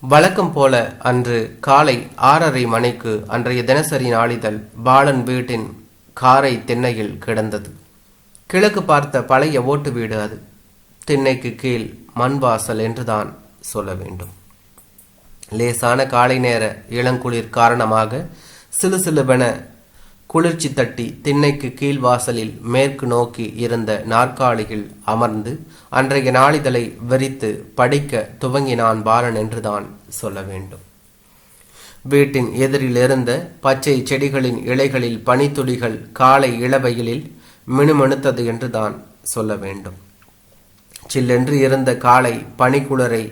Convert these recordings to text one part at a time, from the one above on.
வழக்கம் போல அன்று காலை 6:30 மணிக்கு அன்றைய தினசரி நாளிதழ் பாலன் வீட்டின் காரை திண்ணையில் கிடந்தது. கிழக்கு பார்த்த பழைய ஓட்டு வீடு அது. திண்ணைக்கு கீழ் மண்வாசல் என்றுதான் சொல்ல வேண்டும். லேசான காலை நேர இளங்குளிர் காரணமாக சிலுசிலுவென குளிர்ச்சி தட்டி திண்ணைக்கு கீழ் வாசலில் மேற்கு நோக்கி இருந்த நாற்காலியில் அமர்ந்து அன்றைய நாளிதழை விரித்து படிக்க துவங்கினான் பாலன் என்றுதான் சொல்ல வேண்டும். வீட்டின் எதிரில் இருந்த பச்சை செடிகளின் இலைகளில் பனித்துளிகள் காலை இளவெயிலில் மினுமினுத்தது என்றுதான் சொல்ல வேண்டும். சில்லென்று இருந்த காலை பனிக்குளரை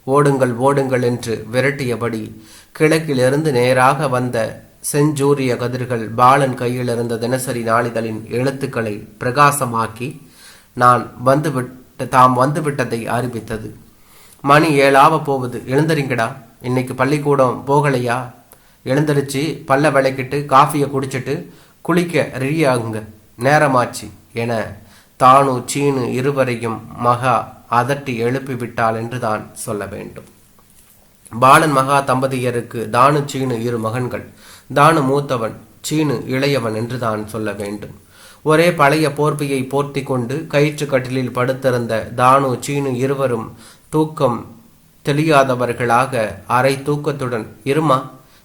ஓடுங்கள் ஓடுங்கள் என்று விரட்டியபடி கிழக்கிலிருந்து நேராக வந்த செஞ்சூரிய கதிர்கள் பாலன் கையில் இருந்த தினசரி நாளிதழின் எழுத்துக்களை பிரகாசமாக்கி தாம் வந்துவிட்டதை அறிவித்தது. மணி 7 போகுது, எழுந்தறிங்கடா, இன்னைக்கு பள்ளிக்கூடம் போகலையா? எழுந்தரிச்சு பல்ல விளக்கிட்டு காஃபியை குடிச்சிட்டு குளிக்க ரெடியாகுங்க, நேரமாச்சு என தானு சீனு இருவரையும் மகா அதட்டி எழுப்பிவிட்டாள் என்றுதான் சொல்ல வேண்டும். பாலன் மகா தம்பதியருக்கு தானு சீனு 2 மகன்கள். தானு மூத்தவன், சீனு இளையவன் என்றுதான் சொல்ல வேண்டும். ஒரே பழைய போர்வையை போர்த்தி கொண்டு கயிற்று கட்டிலில் படுத்திருந்த தானு சீனு இருவரும் தூக்கம் தெளியாதவர்களாக அரை தூக்கத்துடன் இருமா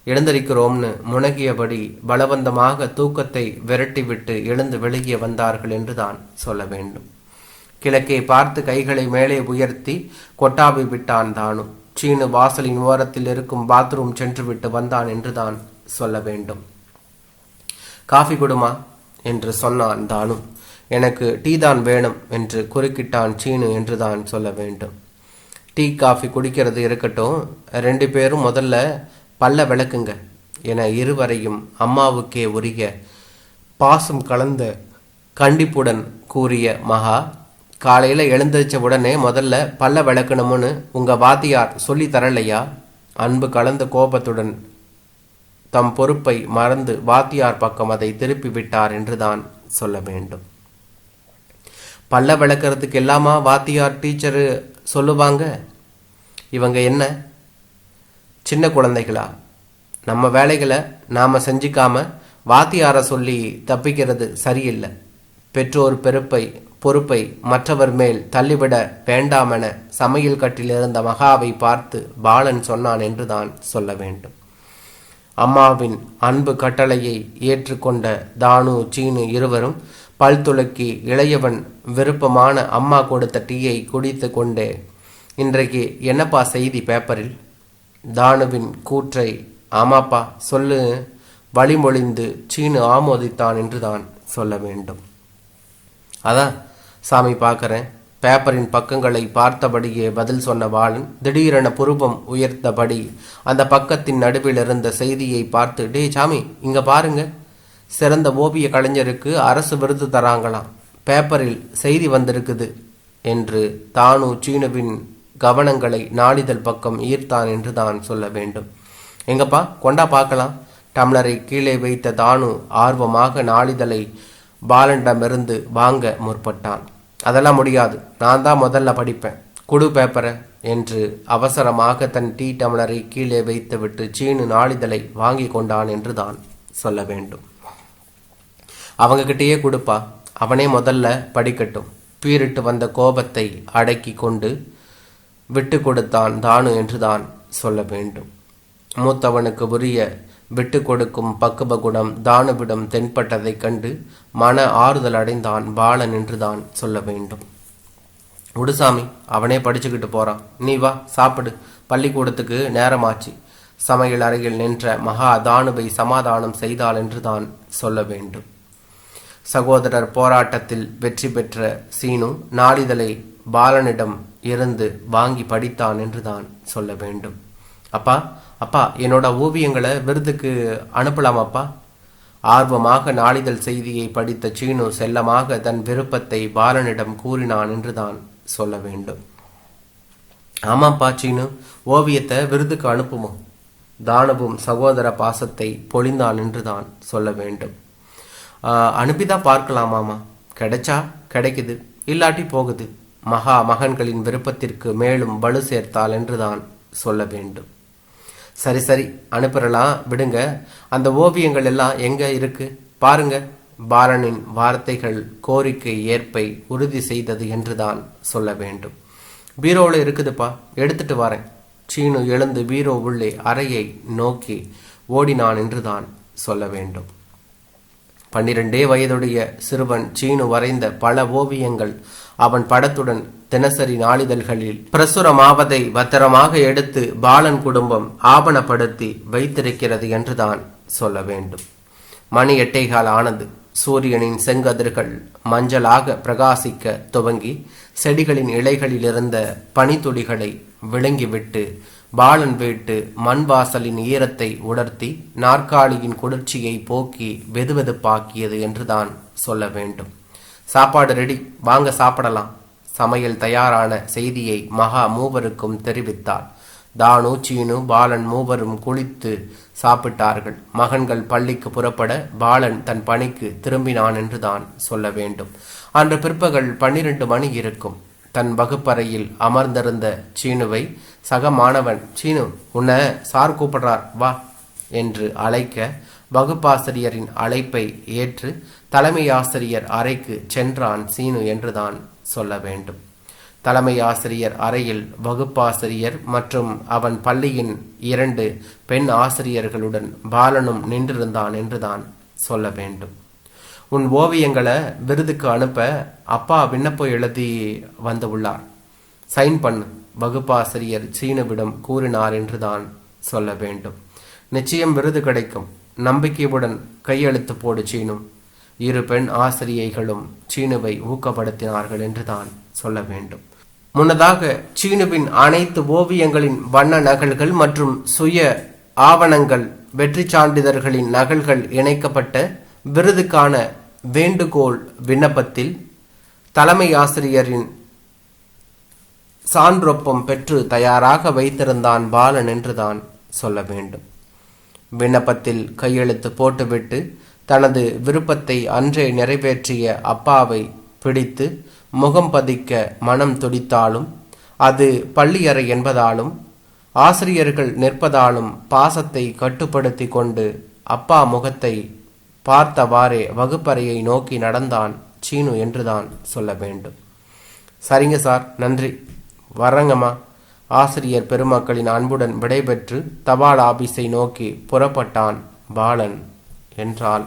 எழுந்திருக்கிறோம்னு முனகியபடி பலவந்தமாக தூக்கத்தை விரட்டிவிட்டு எழுந்து வெளியே வந்தார்கள் என்றுதான் சொல்ல வேண்டும். கிழக்கே பார்த்து கைகளை மேலே உயர்த்தி கொட்டாவி விட்டான் தானு. சீனு வாசலின் ஓரத்தில் இருக்கும் பாத்ரூம் சென்று விட்டு வந்தான் என்றுதான் சொல்ல வேண்டும். காஃபி கொடுமா என்று சொன்னான் தானு. எனக்கு டீ தான் வேணும் என்று குறுக்கிட்டான் சீனு என்றுதான் சொல்ல வேண்டும். டீ காஃபி குடிக்கிறது இருக்கட்டும், 2 பேரும் முதல்ல பல்ல விளக்குங்க என இருவரையும் அம்மாவுக்கே உரிய பாசம் கலந்த கண்டிப்புடன் கூறிய மகா, காலையில் எழுந்திரிச்ச உடனே முதல்ல பல்ல விளக்கணும்னு உங்க வாத்தியார் சொல்லி தரலையா? அன்பு கலந்த கோபத்துடன் தம் பொறுப்பை மறந்து வாத்தியார் பக்கம் அதை திருப்பி விட்டார் என்றுதான் சொல்ல வேண்டும். பல்ல விளக்கிறதுக்கு எல்லாமா வாத்தியார் டீச்சரு சொல்லுவாங்க? இவங்க என்ன சின்ன குழந்தைகளா? நம்ம வேலைகளை நாம செஞ்சுக்காம வாத்தியார சொல்லி தப்பிக்கிறது சரியில்லை. பெற்றோர் பொறுப்பை மற்றவர் மேல் தள்ளிவிட வேண்டாமென சமையல் கட்டில் இருந்த மகாவை பார்த்து பாலன் சொன்னான் என்றுதான் சொல்ல வேண்டும். அம்மாவின் அன்பு கட்டளையை ஏற்றுக்கொண்ட தானு சீனு இருவரும் பல் துளக்கி இளையவன் விருப்பமான அம்மா கொடுத்த டீயை குடித்து கொண்டே, இன்றைக்கு என்னப்பா செய்தி பேப்பரில்? தானுவின் கூற்றை ஆமாப்பா சொல்லு வழிமொழிந்து சீனு ஆமோதித்தான் என்றுதான் சொல்ல வேண்டும். அதான் சாமி பார்க்கறேன். பேப்பரின் பக்கங்களை பார்த்தபடியே பதில் சொன்ன பாலன் திடீரென புருவம் உயர்த்தபடி அந்த பக்கத்தின் நடுவில் இருந்த செய்தியை பார்த்து, டே சாமி, இங்க பாருங்க, சிறந்த ஓவிய கலைஞருக்கு அரசு விருது தராங்களாம், பேப்பரில் செய்தி வந்திருக்குது என்று தானு சீனுவின் கவனங்களை நாளிதழ் பக்கம் ஈர்த்தான் என்று தான் சொல்ல வேண்டும். எங்கப்பா கொண்டா பார்க்கலாம். டம்ளரை கீழே வைத்த தானு ஆர்வமாக நாளிதழை பாலனிடமிருந்து வாங்க முற்பட்டான். அதெல்லாம் முடியாது, நான் தான் முதல்ல படிப்பேன், குடு பேப்பரை என்று அவசரமாக தன் டீ டம்ளரை கீழே வைத்துவிட்டு சீனு நாளிதழை வாங்கி கொண்டான் என்று தான் சொல்ல வேண்டும். அவங்க கிட்டேயே கொடுப்பா, அவனே முதல்ல படிக்கட்டும். பீரிட்டு வந்த கோபத்தை அடக்கி கொண்டு விட்டு கொடுத்தான் தானு என்று தான் சொல்ல வேண்டும். மூத்தவனுக்கு உரிய விட்டு கொடுக்கும் பக்குவகுணம் தானுவிடம் தென்பட்டதைக் கண்டு மன ஆறுதல் அடைந்தான் பாலன் என்றுதான் சொல்ல வேண்டும். உடுசாமி, அவனே படிச்சுக்கிட்டு போறான், நீ வா சாப்பிடு, பள்ளிக்கூடத்துக்கு நேரமாச்சு. சமையல் அறையில் நின்ற மகா தானுவை சமாதானம் செய்தாள் என்றுதான் சொல்ல வேண்டும். சகோதரர் போராட்டத்தில் வெற்றி பெற்ற சீனு நாளிதழை பாலனிடம் இருந்து வாங்கி படித்தான் என்றுதான் சொல்ல வேண்டும். அப்பா அப்பா, என்னோட ஓவியங்களை விருதுக்கு அனுப்பலாமாப்பா? ஆர்வமாக நாளிதழ் செய்தியை படித்த சீனு செல்லமாக தன் விருப்பத்தை பாலனிடம் கூறினான் என்றுதான் சொல்ல வேண்டும். ஆமாப்பா சீனு, ஓவியத்தை விருதுக்கு அனுப்புவோம். தானுவும் சகோதர பாசத்தை பொழிந்தான் என்றுதான் சொல்ல வேண்டும். அனுப்பிதான் பார்க்கலாமாமா, கிடைச்சா கிடைக்குது, இல்லாட்டி போகுது. மகா மகன்களின் விருப்பத்திற்கு மேலும் வலு சேர்த்தாள் என்றுதான் சொல்ல வேண்டும். சரி சரி அனுப்புறலாம் விடுங்க, அந்த ஓவியங்கள் எல்லாம் எங்க இருக்கு பாருங்க. பாலனின் வார்த்தைகள் கோரிக்கை ஏற்பை உறுதி செய்தது என்றுதான் சொல்ல வேண்டும். பீரோவில் இருக்குதுப்பா, எடுத்துட்டு வரேன். சீனு எழுந்து பீரோ உள்ளே அறையை நோக்கி ஓடினான் என்றுதான் சொல்ல வேண்டும். 12 வயதுடைய சிறுவன் சீனு வரைந்த பல ஓவியங்கள் அவன் படத்துடன் தினசரி நாளிதழ்களில் பிரசுரமாவதை பத்திரமாக எடுத்து பாலன் குடும்பம் ஆவணப்படுத்தி வைத்திருக்கிறது என்றுதான் சொல்ல வேண்டும். மணி 8:15 ஆனது. சூரியனின் செங்கதிர்கள் மஞ்சளாக பிரகாசிக்க துவங்கி செடிகளின் இலைகளில் இருந்த பனித்துளிகளை விளங்கிவிட்டு பாலன் வீட்டு மண் வாசலின் ஈரத்தை உணர்த்தி நாற்காலியின் குளிர்ச்சியை போக்கி வெதுவெதுப்பாக்கியது என்றுதான் சொல்ல வேண்டும். சாப்பாடு ரெடி, வாங்க சாப்பிடலாம். சமையல் தயாரான செய்தியை மகா மூவருக்கும் தெரிவித்தார். தானு, சீனு, பாலன் மூவரும் குளித்து சாப்பிட்டார்கள். மகன்கள் பள்ளிக்கு புறப்பட பாலன் தன் பணிக்கு திரும்பினான் என்றுதான் சொல்ல வேண்டும். அன்று பிற்பகல் 12 மணி இருக்கும். தன் வகுப்பறையில் அமர்ந்திருந்த சீனுவை சக மாணவன், சீனு உன்னை சார் கூப்பிடுறார் வா என்று அழைக்க வகுப்பாசிரியரின் அழைப்பை ஏற்று தலைமை ஆசிரியர் அறைக்கு சென்றான் சீனு என்றுதான் சொல்ல வேண்டும். தலைமை ஆசிரியர் அறையில் வகுப்பாசிரியர் மற்றும் அவன் பள்ளியின் 2 பெண் ஆசிரியர்களுடன் பாலனும் நின்றிருந்தான் என்றுதான் சொல்ல வேண்டும். உன் ஓவியங்களை விருதுக்கு அனுப்ப அப்பா விண்ணப்பம் எழுதி வந்து உள்ளார், சைன் பண்ணு, வகுப்பாசிரியர் சீனுவிடம் கூறினார் என்றுதான் சொல்ல வேண்டும். நிச்சயம் விருது கிடைக்கும், நம்பிக்கையுடன் கையெழுத்து போடு சீனு. 2 பெண் ஆசிரியைகளும் சீனுவை ஊக்கப்படுத்தினார்கள் என்றுதான் சொல்ல வேண்டும். முன்னதாக சீனுவின் அனைத்து ஓவியங்களின் வண்ண நகல்கள் மற்றும் சுய ஆவணங்கள் வெற்றி சான்றிதழ்களின் நகல்கள் இணைக்கப்பட்ட விருதுக்கான வேண்டுகோள் விண்ணப்பத்தில் தலைமை ஆசிரியரின் சான்றொப்பம் பெற்று தயாராக வைத்திருந்தான் பாலன் என்றுதான் சொல்ல வேண்டும். விண்ணப்பத்தில் கையெழுத்து போட்டுவிட்டு தனது விருப்பத்தை அன்றே நிறைவேற்றிய அப்பாவை பிடித்து முகம் பதிக்க மனம் துடித்தாலும் அது பள்ளியறை என்பதாலும் ஆசிரியர்கள் நிற்பதாலும் பாசத்தை கட்டுப்படுத்தி கொண்டு அப்பா முகத்தை பார்த்தவாறே வகுப்பறையை நோக்கி நடந்தான் சீனு என்றுதான் சொல்ல வேண்டும். சரிங்க சார், நன்றி, வர்றங்கம்மா. ஆசிரியர் பெருமக்களின் அன்புடன் விடைபெற்று தபால் ஆபீஸை நோக்கி புறப்பட்டான் பாலன் என்றான்.